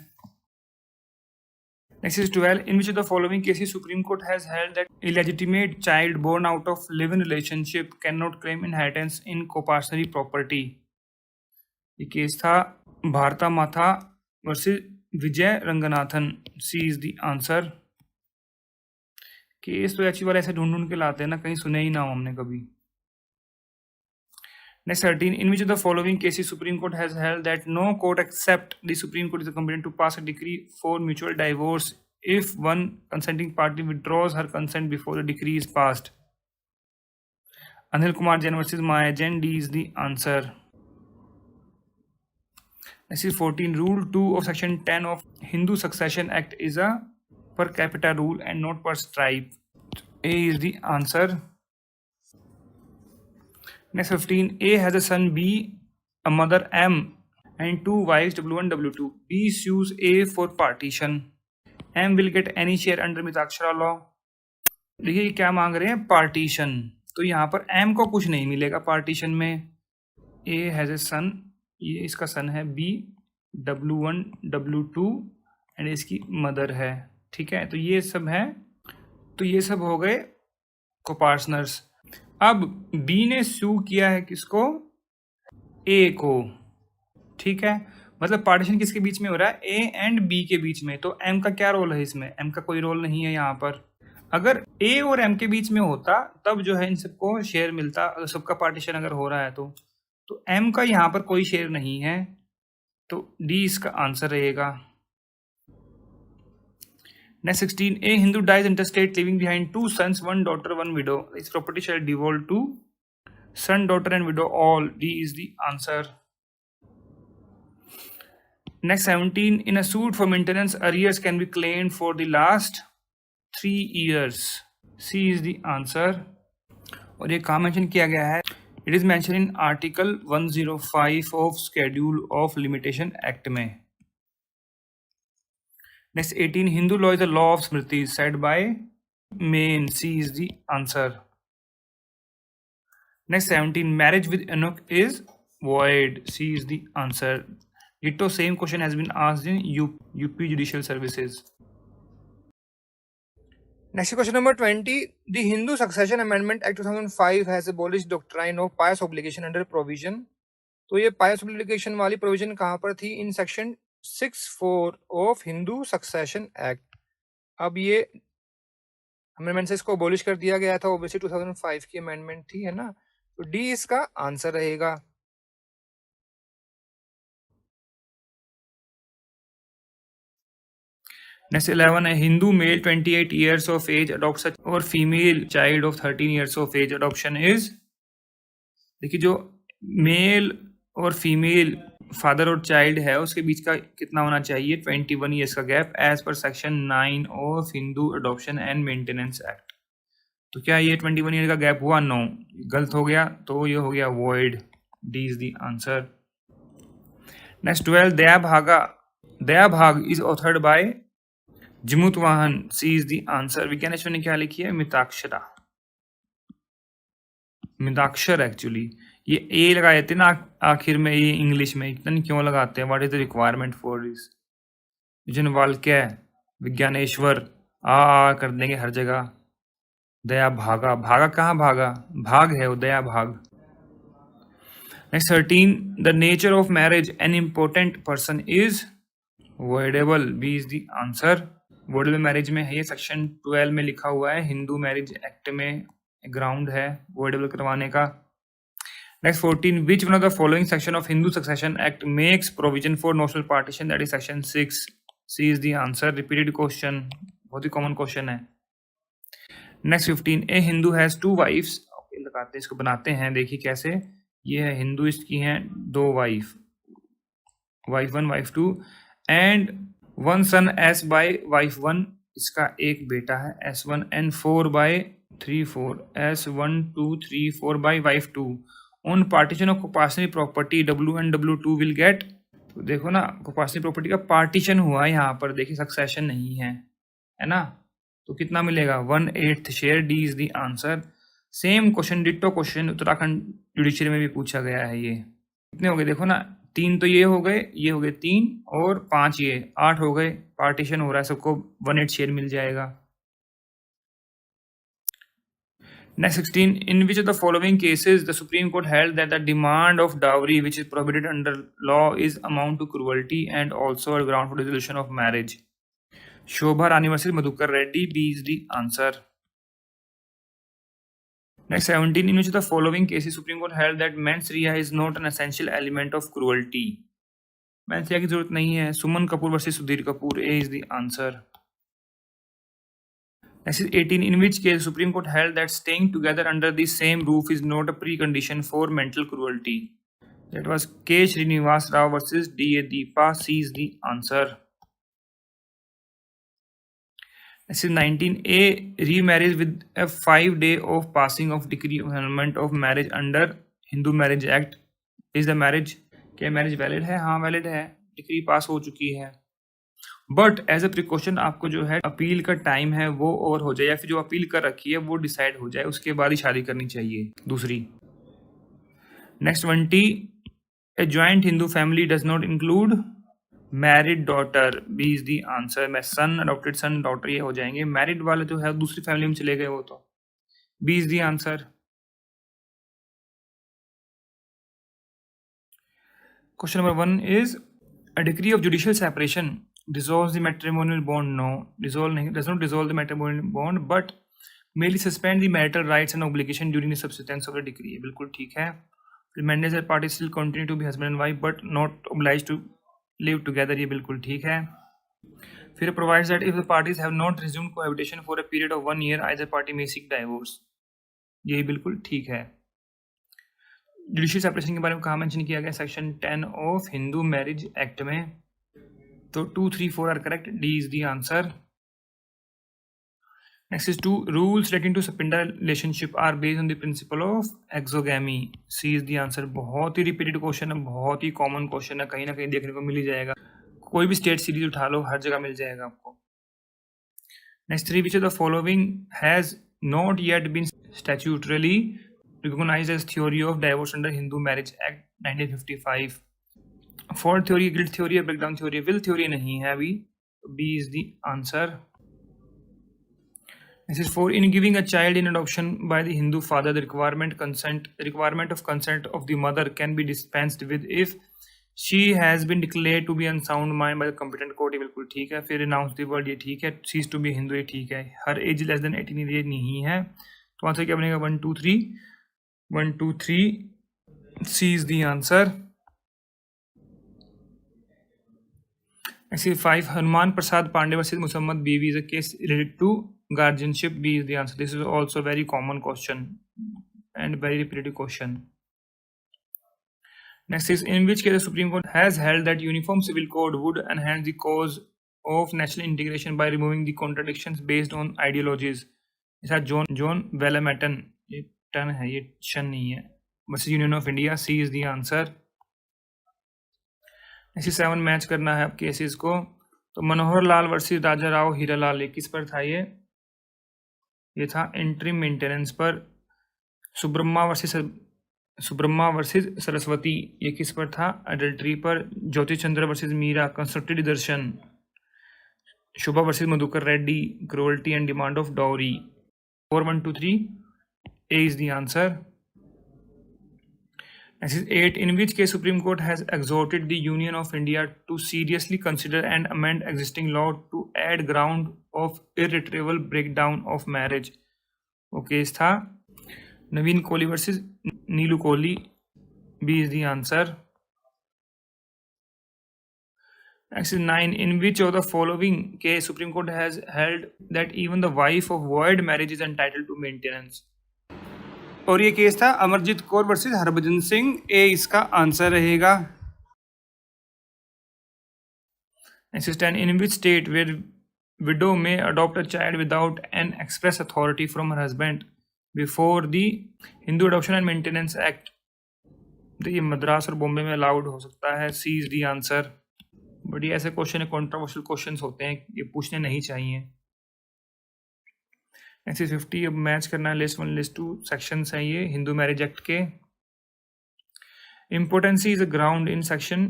Next is 12, in which of the following cases Supreme Court has held that illegitimate child born out of live-in relationship cannot claim inheritance in co-partnership property, ये case था Bharatha Matha versus Vijay Ranganathan, C is the answer. Case तो actually वाले ऐसे ढूंढ के लाते हैं ना, कहीं सुने ही ना हो हमने कभी। Next 13, in which of the following cases Supreme Court has held that no court except the Supreme Court is competent to pass a decree for mutual divorce if one consenting party withdraws her consent before the decree is passed? Anil Kumar Jain versus Mahajan, D is the answer. Next is 14, Rule 2 of Section 10 of Hindu Succession Act is a per capita rule and not per tribe. A is the answer. Next 15, A has a son B, a mother M, and two wives W1, W2. B sues A for partition. M will get any share under Mitakshara law. देखिए क्या मांग रहे हैं, partition. तो यहाँ पर M को कुछ नहीं मिलेगा पार्टीशन में। A has a son, ये इसका सन है B, W1, W2 एंड इसकी मदर है। ठीक है, तो ये सब है, तो ये सब हो गए कोपार्टनर्स। अब B ने सू किया है किसको, A को। ठीक है, मतलब पार्टीशन किसके बीच में हो रहा है, A एंड B के बीच में। तो M का क्या रोल है इसमें, M का कोई रोल नहीं है यहाँ पर। अगर A और M के बीच में होता तब जो है इन सबको शेयर मिलता, सबका पार्टीशन अगर हो रहा है तो M का यहाँ पर कोई शेयर नहीं है, तो D इसका आंसर रहेगा। Next 16, a Hindu dies intestate leaving behind two sons, one daughter, one widow. His property shall devolve to son, daughter and widow all. D is the answer. Next 17, in a suit for maintenance, arrears can be claimed for the last 3 years. C is the answer. और ये कहाँ mention किया गया है, it is mentioned in Article 105 of Schedule of Limitation Act में। Next 18, Hindu law is the law of Smriti said by Main. C is the answer. Next 17, marriage with Enoch is void. C is the answer. Ditto same question has been asked in UP Judicial Services. Next question number 20. The Hindu Succession Amendment Act 2005 has abolished doctrine of pious obligation under provision. तो ये pious obligation वाली provision कहाँ पर थी, in section 6(4) of Hindu Succession Act. अब ये amendment से इसको अबॉलिश कर दिया गया था, ओबियसली 2005 की अमेंडमेंट थी, है ना। तो डी इसका आंसर रहेगा। Next 11, a Hindu male 28 years of age adopts such or female child of 13 years of age adoption is, देखिए जो मेल और फीमेल फादर और चाइल्ड है उसके बीच का कितना होना चाहिए, 21 ईयर्स का गैप एज पर section 9 of Hindu adoption and maintenance Act. तो क्या ये 21 ईयर का गैप हुआ, नो, गलत हो गया, तो ये हो गया void. D is the answer. Next 12, दया भाग इज ऑथर्ड बाय जमुत वाहन। सी इज द आंसर। विज्ञानेश्वर ने क्या लिखी है, मिताक्षर एक्चुअली। ये ए लगाए थे ना आखिर में, ये इंग्लिश में इतना नहीं क्यों लगाते हैं, what is the requirement for this. Yajnavalkya, Vijnaneshwara, आ कर देंगे हर जगह। दया भागा कहाँ भागा, भाग है वो, Daya Bhag. Next 13, the nature of marriage an important person is voidable. B is the answer. Voidable marriage में है, ये सेक्शन 12 में लिखा हुआ है, हिंदू मैरिज एक्ट में ग्राउंड है वॉइडेबल करवाने का। Next 14, which one of the following section of Hindu Succession Act makes provision for notional partition, that is section 6. C is the answer. Repeated question, बहुत ही common question है। Next 15, a Hindu has 2 wives. Okay, लगाते हैं इसको, बनाते हैं, देखिए कैसे। ये है हिंदू, इसकी हैं 2 wife, wife 1 wife 2 and 1 son S by wife 1, इसका एक बेटा है S1 and 4 by 3 4 S1 2 3 4 by wife 2 on partition of compulsory property W and W2 will get। तो देखो ना, compulsory property का पार्टीशन हुआ यहाँ पर, देखिए सक्सेशन नहीं है ना, तो कितना मिलेगा, 1/8 share. D is the answer. Same question, ditto question Uttarakhand judiciary में भी पूछा गया है। ये कितने हो गए, देखो ना, 3 तो ये हो गए 3 और 5 ये 8 हो गए। पार्टीशन हो रहा है, सबको 1/8 शेयर मिल जाएगा। Next 16. In which of the following cases the Supreme Court held that the demand of dowry, which is prohibited under law, is amount to cruelty and also a ground for dissolution of marriage? Shobha Rani versus Madhukar Reddy. B is the answer. Next 17. In which of the following cases Supreme Court held that mens rea is not an essential element of cruelty? mens rea की जरूरत नहीं है. Suman Kapoor versus Sudhir Kapoor. A is the answer. Next is 18. In which case Supreme Court held that staying together under the same roof is not a precondition for mental cruelty? That was K. Srinivas Rao versus D. A. Deepa. C is the answer. This is 19. A remarriage with a 5-day of passing of decree of annulment of marriage under Hindu Marriage Act. Is the marriage, क्या marriage valid है? हाँ valid है, decree pass हो चुकी है. But as a precaution आपको जो है अपील का टाइम है वो ओवर हो जाए, या फिर जो अपील कर रखी है वो डिसाइड हो जाए, उसके बाद ही शादी करनी चाहिए. दूसरी. Next 20. A joint Hindu family does not include married daughter. B is the answer. मैं सन, अडॉप्टेड सन, डॉटर ये हो जाएंगे. मैरिड वाले जो है दूसरी फैमिली में चले गए वो तो. B is the answer. Question number 1 is a degree of judicial separation dissolves the matrimonial bond. No, does not dissolve the matrimonial bond, but merely suspend the marital rights and obligation during the subsistence of the decree. बिल्कुल ठीक है. Remainders that parties still continue to be husband and wife but not obliged to live together. ये बिल्कुल ठीक है. फिर provides that if the parties have not resumed cohabitation for a period of 1 year, either party may seek divorce. ये बिल्कुल ठीक है. Judicial separation के बारे में कहाँ मेंशन किया गया? Section 10 of Hindu marriage act में. तो 2, 3, 4 are correct. D is the answer. Next is 2. Rules relating to Sapinda relationship are based on the principle of exogamy. C is the answer. बहुत ही repeated question है, बहुत ही common question है, कहीं ना कहीं देखने को मिल ही जाएगा. कोई भी स्टेट सीरीज उठा लो, हर जगह मिल जाएगा आपको. Next 3. Which of the following has not yet been statutorily recognized as theory of divorce under Hindu Marriage Act 1955? Fault theory, guilt theory, breakdown theory, will theory नहीं है अभी. B is the answer. This is 4. In giving a child in adoption by the Hindu father the requirement of consent of the mother can be dispensed with if she has been declared to be unsound mind by the competent court. ये बिल्कुल ठीक है. फिर announce the word, ये ठीक है. Seize to be Hindu, ये ठीक है. हर एज लेस देन 18 ये नहीं है. तो आंसर क्या बनेगा? 1, 2, 3. 1, 2, 3. C is the answer. Exercise 5. Hanuman Prasad Pandey versus Muhammad Bibi is a case related to guardianship. B is the answer. This is also a very common question and very repetitive question. Next is, in which case the Supreme Court has held that uniform civil code would enhance the cause of national integration by removing the contradictions based on ideologies. इसका John Wellington, ये ton है, ये शन नहीं है. versus Union of India. C is the answer. ऐसे 7 match करना है आप केसेस को. तो मनोहर लाल वर्सेस राजा राव हीरालाल, ये किस पर था? ये था इंटरिम मेंटेनेंस पर. सुब्रह्मा वर्सेस सरस्वती, ये किस पर था? एडल्ट्री पर. Jyoti Chandra versus Meera, constructed desertion. Shubha versus Madhukar Reddy, cruelty and demand of dowry. 4, 1, 2, 3. A is the answer. Next is 8. In which case Supreme Court has exhorted the Union of India to seriously consider and amend existing law to add ground of irretrievable breakdown of marriage. Okay, इस था नवीन Kohli versus Neelu Kohli. B is the answer. Next is 9. In which of the following case Supreme Court has held that even the wife of void marriage is entitled to maintenance? और ये case था Amarjeet Kaur versus Harbhajan Singh. ए इसका answer रहेगा. Next is 10. In which state where widow may adopt a child without an express authority from her husband before the Hindu Adoption and Maintenance Act? तो ये मद्रास और बॉम्बे में allowed हो सकता है. सी इज दी आंसर. बट ये ऐसे क्वेश्चन है, कॉन्ट्रोवर्शियल क्वेश्चंस होते हैं, ये पूछने नहीं चाहिए. Next is 50. अब मैच करना है लिस्ट 1, लिस्ट 2 सेक्शंस हैं ये हिंदू मैरिज एक्ट के. Impotency is a ground in section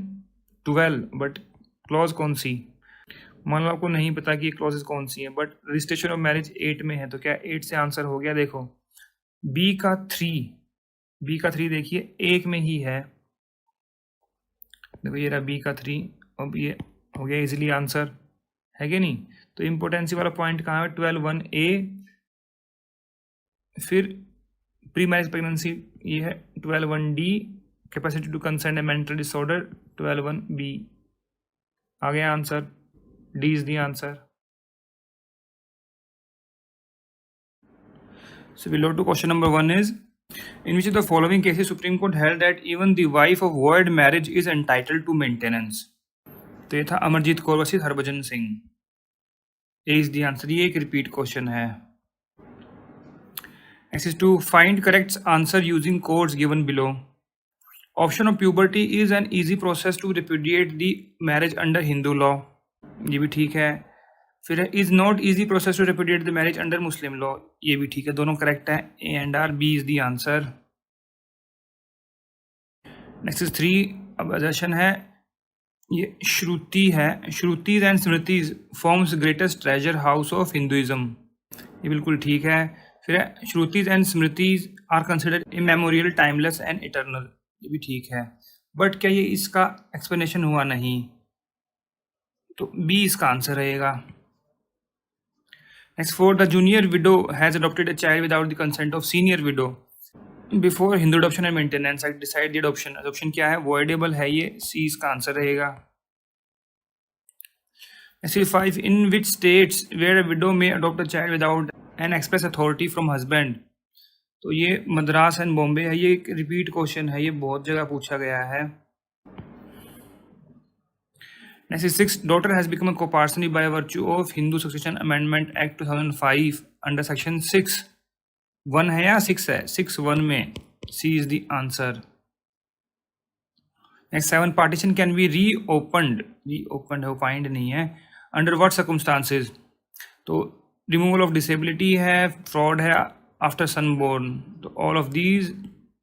12, but clause कौन सी? मान लो आपको नहीं पता कि ये क्लॉजेस कौन सी है, बट रजिस्ट्रेशन ऑफ मैरिज 8 में है. तो क्या 8 से आंसर हो गया? देखो, बी का 3 देखिए एक में ही है, देखो ये रहा बी का 3, अब ये हो गया इजीली आंसर, है कि नहीं। तो इम्पोर्टेंसी वाला पॉइंट कहाँ है, 12(1)A, फिर प्री मैरिज प्रेगनेंसी ये है 12(1)D, capacity to concern a mental disorder 12(1)B। आ गया answer, D is the answer. So below to question number 1 is, in which of the following cases Supreme Court held that even the wife of void marriage is entitled to maintenance? तो ये था Amarjeet Kaur versus Harbhajan Singh, A is the answer. ये एक repeat question है। Exercise 2, find correct answer using codes given below. Option of puberty is an easy process to repudiate the marriage under Hindu law, ये भी ठीक है। फिर is not easy process to repudiate the marriage under Muslim law, ये भी ठीक है, दोनों करेक्ट है, A and R, B is the answer. Next is 3, अब अजर्शन है, ये श्रुति है, Shrutis and Smritis forms greatest treasure house of Hinduism, ये बिल्कुल ठीक है। फिर Shrutis and Smritis are considered immemorial, timeless and eternal, ये भी ठीक है, बट क्या ये इसका एक्सप्लेनेशन हुआ नहीं, तो बी इसका आंसर रहेगा। Next 4, the junior widow has adopted a child without the consent of senior widow before Hindu Adoption and Maintenance Act decide the adoption. Adoption क्या है, voidable है, ये C इसका आंसर रहेगा। Next 5, in which states where a widow may adopt a child without an express authority from husband? तो ये Madras and Bombay है, ये एक रिपीट क्वेश्चन है, ये बहुत जगह पूछा गया है। Next is 6, daughter has become a co-parson by virtue of Hindu Succession Amendment Act 2005 under section 6, 1 है या 6 है, 6(1) में, C is the answer। Next 7, partition can be reopened है, opined नहीं है, under what circumstances? तो removal of disability है, fraud है, after son born, तो all of these,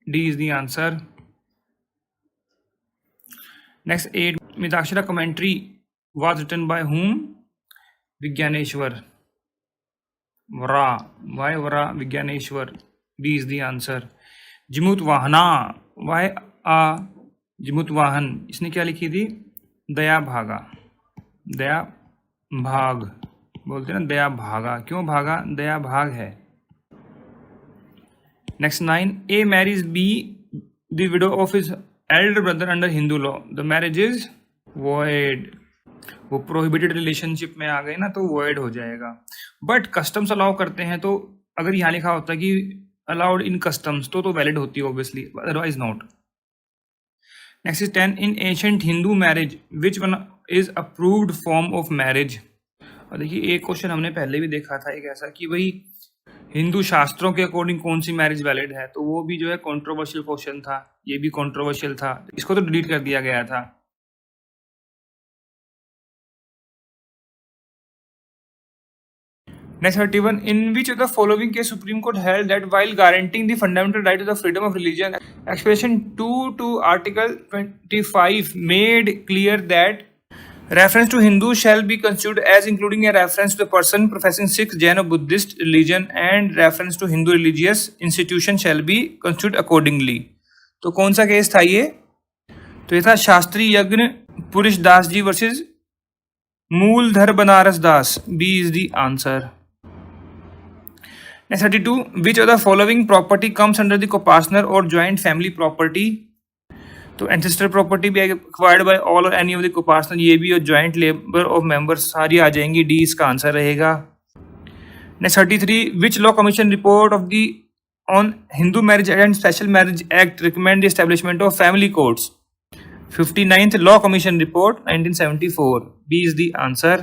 D is the answer। Next 8, Midakshara commentary was written by whom? Vigyaneshwar. Vara. Why Vara? Vigyaneshwar. B is the answer। जिमुत वाहना, why a जिमुत वाहन, इसने क्या लिखी थी, दया भागा, दया भाग बोलते हैं ना, दया भागा, क्यों भागा, दया भाग है। Next 9, A marries B, the widow of his elder brother under Hindu law, the marriage is void। वो प्रोहिबिटेड रिलेशनशिप में आ गए ना, तो void हो जाएगा, बट कस्टम्स अलाउ करते हैं, तो अगर यहाँ लिखा होता कि अलाउड इन कस्टम्स तो वैलिड होती है obviously, otherwise not. Next is 10, in ancient Hindu marriage which one is approved form of marriage. और देखिए एक क्वेश्चन हमने पहले भी देखा था एक ऐसा कि भाई हिंदू शास्त्रों के अकॉर्डिंग कौन सी मैरिज वैलिड है, तो वो भी जो है कंट्रोवर्शियल क्वेश्चन था, ये भी कंट्रोवर्शियल था, इसको तो डिलीट कर दिया गया था। Next 31, in which of the following case Supreme Court held that while guaranteeing the fundamental right to the freedom of religion, expression 2 to Article 25 made clear that reference to Hindu shall be construed as including a reference to the person professing Sikh, Jain or Buddhist religion, and reference to Hindu religious institution shall be construed accordingly। तो कौन सा case था ये, तो ये था Shastri Yagna Purush Das ji versus Muldhar Banaras Das, B is the answer. Next 32, which of the following property comes under the co-partner or joint family property? तो ancestral property भी acquired by all or any of the co-partner, ये भी, और joint labor of members सारी आ जाएंगी, D इसका answer रहेगा। Next 33, which law commission report of the on Hindu Marriage and Special Marriage Act recommend the establishment of family courts? 59th Law Commission report 1974, B is the answer।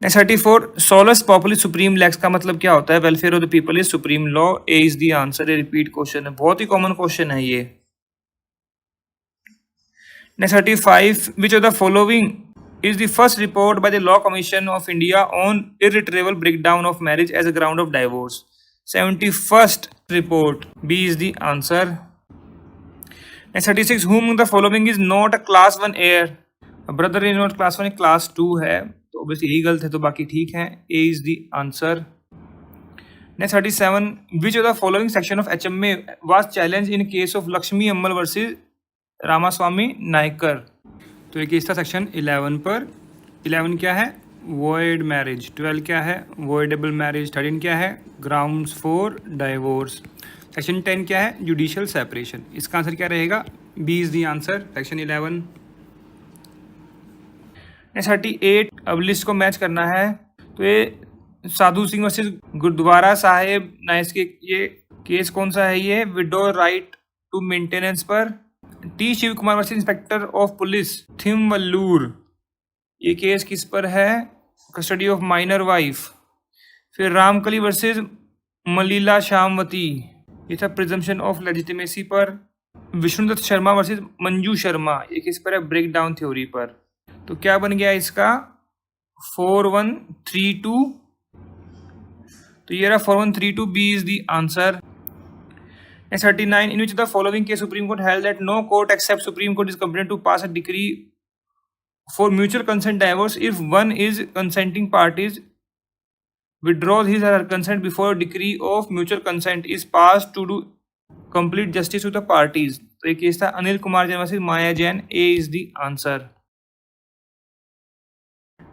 Next 34, solus populi supreme lex का मतलब क्या होता है, welfare of the people is supreme law, A is the answer. ये repeat question है, बहुत ही common question है ये। Next 35, which of the following is the first report by the Law Commission of India on irretrievable breakdown of marriage as a ground of divorce? 71st report, B is the answer। Next 36, whom the following is not a class 1 heir? Brother in not class 1, class 2 है, तो obviously यही गलत है, तो बाकी ठीक है, A is the answer. Next 37, which of the following section of HMA was challenged in case of Lakshmi Ammal versus Ramaswamy Naicker? तो ये केस था सेक्शन 11 पर। 11 क्या है? Void marriage. 12 क्या है? Voidable marriage. 13 क्या है? Grounds for divorce. सेक्शन 10 क्या है? Judicial separation. इसका आंसर क्या रहेगा? B is the answer, section 11। 38, अब लिस्ट को मैच करना है। तो ये साधु सिंह वर्सेस गुरुद्वारा साहेब नाइस के ये केस कौन सा है? ये विडो राइट टू मेंटेनेंस पर। T Shiva Kumar versus inspector of police Tiruvallur, ये केस किस पर है? Custody of minor wife. फिर रामकली वर्सेस मलीला श्यामवती, ये था प्रिजम्पशन ऑफ लेजिटिमेसी पर। विष्णुदत्त शर्मा वर्सेस मंजू शर्मा, ये किस पर है? ब्रेक डाउन थ्योरी पर। तो क्या बन गया इसका? 4132। तो ये रहा 4132, B is the answer. 39, in which of the following case Supreme Court held that no court except Supreme Court is competent to pass a decree for mutual consent divorce if one is consenting parties withdraws his or her consent before a decree of mutual consent is passed to do complete justice to the parties. तो ये case था Anil Kumar Jain versus Maya Jain. A is the answer.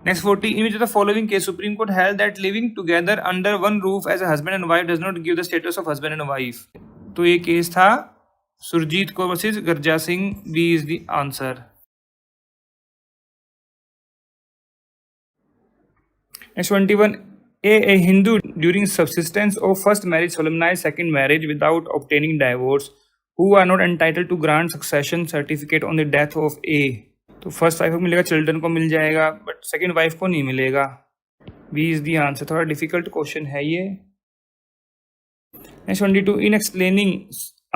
Next 40, in which of the following case Supreme Court held that living together under one roof as a husband and wife does not give the status of husband and wife? तो ये case था Surjit Kaur versus Garja Singh. B is the answer. Next 21, a Hindu during subsistence of first marriage solemnize second marriage without obtaining divorce, who are not entitled to grant succession certificate on the death of A. तो first wife को मिलेगा, children को मिल जाएगा, but second wife को नहीं मिलेगा। B is the answer. थोड़ा difficult question है ये। Next 22, in explaining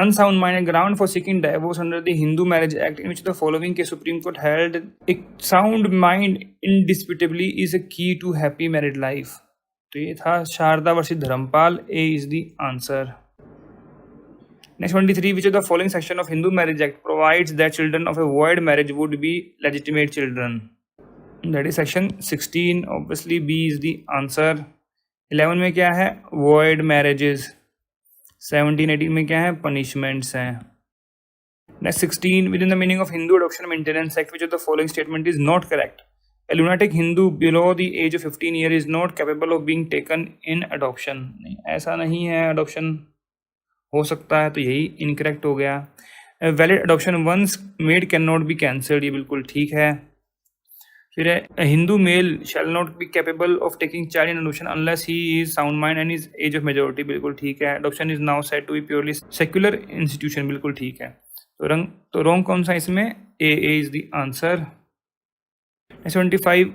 unsound minded ground for seeking divorce under the Hindu Marriage Act, in which the following case Supreme Court held a sound mind indisputably is a key to happy married life. तो ये था Sharda versus Dharmpal. A is the answer. Next 23, which of the following section of Hindu Marriage Act provides that children of a void marriage would be legitimate children? That is section 16. Obviously B is the answer. 11 में क्या है? void marriages. 17, 18 में क्या है? punishments हैं। Next 16, within the meaning of Hindu Adoption Maintenance Act, which of the following statement is not correct? A lunatic Hindu below the age of 15 years is not capable of being taken in adoption. नहीं, ऐसा नहीं है। adoption हो सकता है, तो यही incorrect हो गया। Valid adoption once made can not be cancelled, ये बिल्कुल ठीक है। फिर Hindu male shall not be capable of taking child in adoption unless he is sound mind and is age of majority, बिल्कुल ठीक है। Adoption is now said to be purely secular institution, बिल्कुल ठीक है। तो रॉन्ग कौन सा इसमें? A is the answer. 25,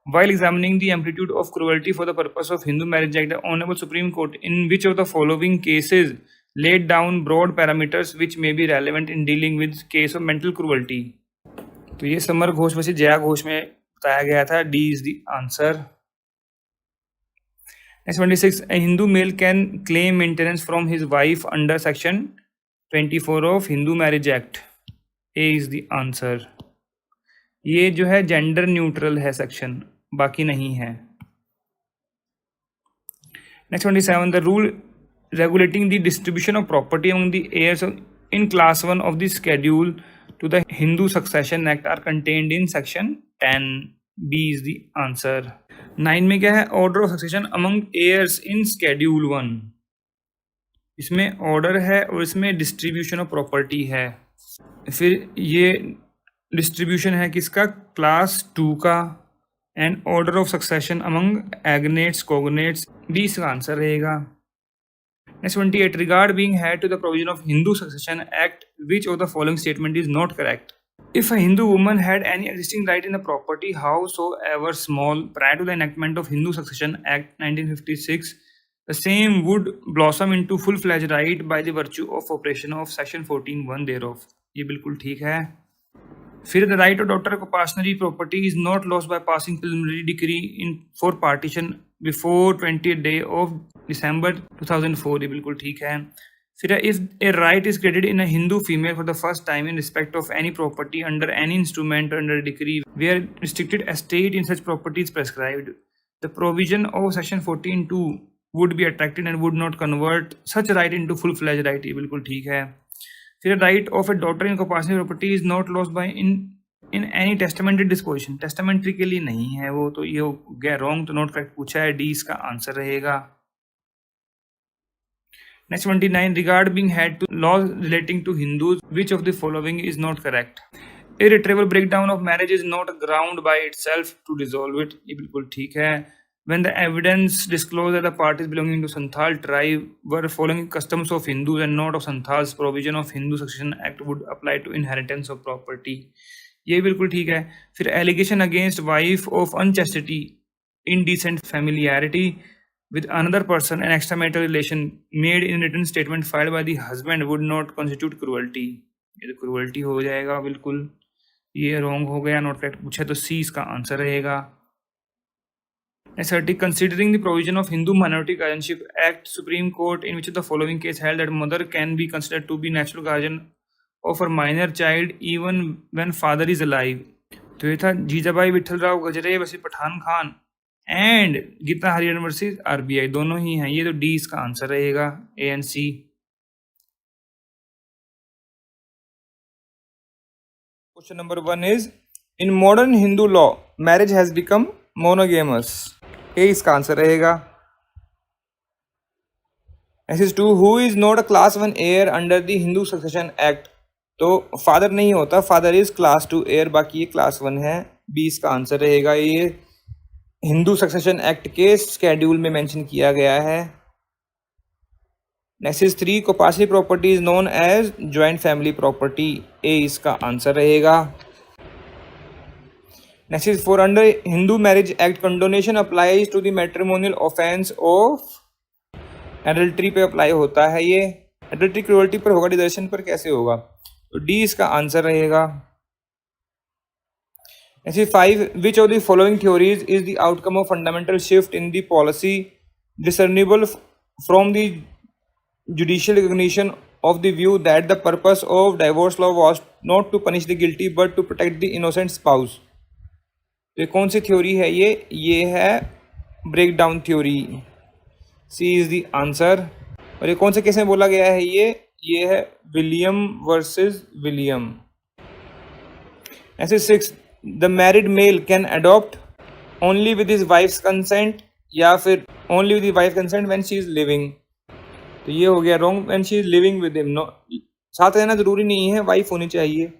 while examining the amplitude of cruelty for the purpose of Hindu Marriage Act, the Honorable Supreme Court in which of the following cases laid down broad parameters which may be relevant in dealing with case of mental cruelty? तो ये summer Ghosh वैसे जया घोष में बताया गया था। D is the answer. Next 26, a Hindu male can claim maintenance from his wife under section 24 of Hindu Marriage Act. A is the answer. ये जो है जेंडर न्यूट्रल है सेक्शन, बाकी नहीं है। Next 27, the rule regulating the distribution of property among the heirs in class 1 of the schedule to the Hindu Succession Act are contained in section 10. B is the answer. 9 में क्या है? order of succession among heirs in schedule 1. इसमें order है और इसमें distribution of property है। फिर ये डिस्ट्रीब्यूशन है किसका? क्लास 2 का। And order of succession among agnates cognates, B इसका आंसर रहेगा। Next 28, regard being had to the provision of Hindu Succession Act, which of the following statement is not correct? If a Hindu woman had any existing right in the property, howsoever small, prior to the enactment of Hindu Succession Act 1956, the same would blossom into full-fledged right by the virtue of operation of section 14(1) thereof. ये बिल्कुल ठीक है। फिर the right of daughter compulsory property is not lost by passing preliminary decree for partition before 20th day of December 2004, ये बिल्कुल ठीक है। फिर if a right is created in a Hindu female for the first time in respect of any property under any instrument or under a decree where restricted estate in such property is prescribed, the provision of section 14(2) would be attracted and would not convert such right into full-fledged right, ये बिल्कुल ठीक है। फिर right of a daughter in compulsory property is not lost by in any testamentary disposition, testamentary के लिए नहीं है वो, तो ये हो गया wrong, तो not correct पूछा है, D इसका आंसर रहेगा। Next 29, regard being had to laws relating to Hindus, which of the following is not correct? Irretrievable breakdown of marriage is not a ground by itself to dissolve it, ये बिल्कुल ठीक है। When the evidence disclosed that the parties belonging to Santhal tribe were following customs of Hindus and not of Santhal's, provision of Hindu Succession Act would apply to inheritance of property, ये बिल्कुल ठीक है। फिर allegation against wife of unchastity, indecent familiarity with another person, an extramarital relation made in written statement filed by the husband would not constitute cruelty, ये तो cruelty हो जाएगा बिल्कुल, ये wrong हो गया, not correct पूछा, तो C इसका आंसर रहेगा। Next, considering the provision of Hindu Minority Guardianship Act, Supreme Court in which of the following case held that mother can be considered to be natural guardian of her minor child even when father is alive, तो ये था Jijabai Vithalrao Gajre versus Pathan Khan and Geeta Hariharan versus RBI, दोनों ही हैं, ये तो D इसका answer रहेगा, A and C. Question number 1 is, in modern Hindu law, marriage has become monogamous. A इसका आंसर रहेगा। Next is 2, who is not a class 1 heir under the Hindu Succession Act? तो father नहीं होता, father is class 2 hair, बाकी ये class 1 है, B इसका answer रहेगा। ये हिंदू सक्सेशन एक्ट के स्केड्यूल में मेंशन किया गया है। Next is 3, coparcenary property is known as joint family property, A इसका आंसर रहेगा। Next is 4, under Hindu marriage act condonation applies to the matrimonial offence of adultery पे अप्लाई होता है, ये एडल्ट्री क्रूअल्टी पर होगा, डिजर्शन पर कैसे होगा, तो डी इसका आंसर रहेगा। Next is 5, which of the following theories is the outcome of fundamental shift in the policy discernible from the judicial recognition of the view that the purpose of divorce law was not to punish the guilty but to protect the innocent spouse, तो ये कौन सी theory है, ये है breakdown theory, C is the answer. और ये कौन से केस में बोला गया है, ये है विलियम वर्सेस विलियम। ऐसे 6, the married male can adopt only with his wife's consent या फिर only with wife consent when she is living, तो ये हो गया wrong, when she is living with him, no साथ रहना जरूरी नहीं है, वाइफ होनी चाहिए।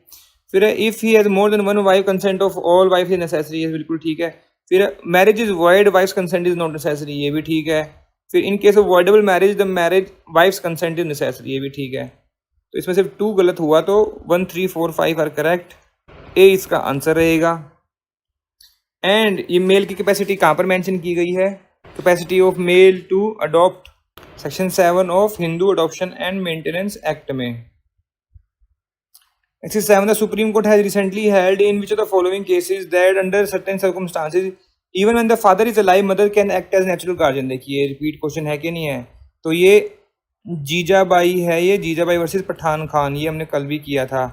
फिर if he has more than one wife consent of all wife is necessary, ये बिल्कुल ठीक है। फिर marriage is void wife's consent is not necessary, ये भी ठीक है। फिर in case of voidable marriage the marriage wife's consent is necessary, ये भी ठीक है। तो इसमें सिर्फ 2 गलत हुआ, तो 1, 3, 4, 5 आर करेक्ट, ए इसका आंसर रहेगा। एंड ये मेल की कैपेसिटी कहाँ पर मेंशन की गई है, capacity of male to adopt, section 7 of Hindu adoption and maintenance act में। Next 7, the Supreme Court has recently held in which of the following cases that under certain circumstances even when the father is alive mother can act as natural guardian, देखिए repeat question है कि नहीं है, तो ये जीजाबाई है, ये Jijabai versus Pathan Khan, ये हमने कल भी किया था।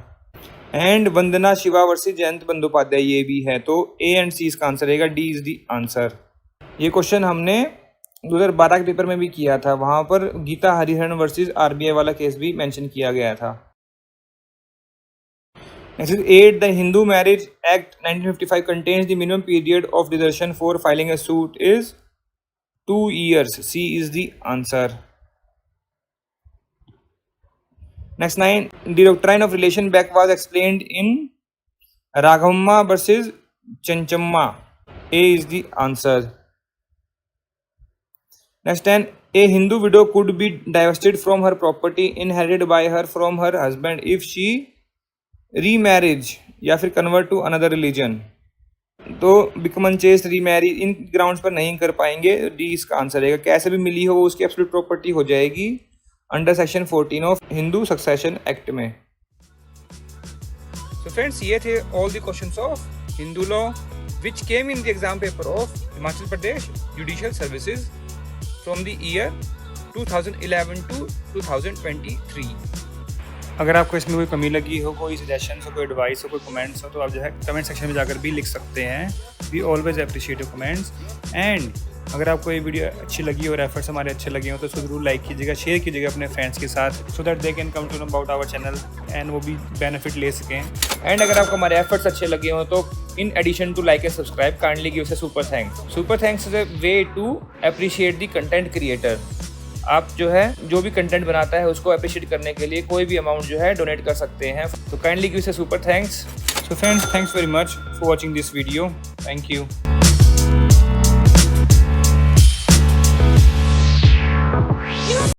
एंड वंदना शिवा वर्सेस जयंत बंदोपाध्याय, ये भी है, तो ए एंड सी इसका आंसर रहेगा, डी इज द आंसर। ये क्वेश्चन हमने 2012 के पेपर में भी किया था, वहां पर गीता हरिहरन वर्सेस आरबीआई वाला केस भी मेंशन किया गया था। Next is 8, the Hindu Marriage Act 1955 contains the minimum period of desertion for filing a suit is 2 years, C is the answer। Next 9, the doctrine of relation back was explained in Raghamma versus Chanchamma, A is the answer। Next 10, a Hindu widow could be divested from her property inherited by her from her husband if she remarriage या फिर convert to another religion, तो become अनचेस्ट remarry इन grounds पर नहीं कर पाएंगे, D इसका answer रहेगा। कैसे भी मिली हो वो उसकी एब्सोल्यूट प्रॉपर्टी हो जाएगी under section 14 of Hindu succession act में। सो फ्रेंड्स, ये थे all the questions of Hindu law which came in the exam paper of Himachal Pradesh judicial services from the year 2011 to 2023। अगर आपको इसमें कोई कमी लगी हो, कोई सजेशन हो, कोई एडवाइस हो, कोई कमेंट्स हो, तो आप जो है कमेंट सेक्शन में जाकर भी लिख सकते हैं। We always appreciate your comments and अगर आपको ये वीडियो अच्छी लगी और एफर्ट्स हमारे अच्छे लगे हो तो उसको ज़रूर लाइक कीजिएगा, शेयर कीजिएगा अपने फ्रेंड्स के साथ, so that they can come to know about our channel and वो भी बेनिफिट ले सकें। एंड अगर आपको हमारे एफर्ट्स अच्छे लगे हो तो in addition to like and subscribe kindly give us a super thanks. Super thanks is a way to appreciate the content creator. आप जो भी कंटेंट बनाता है उसको अप्रिशिएट करने के लिए कोई भी अमाउंट जो है डोनेट कर सकते हैं। तो kindly give us a super thanks. So friends, thanks very much for watching this video. Thank you.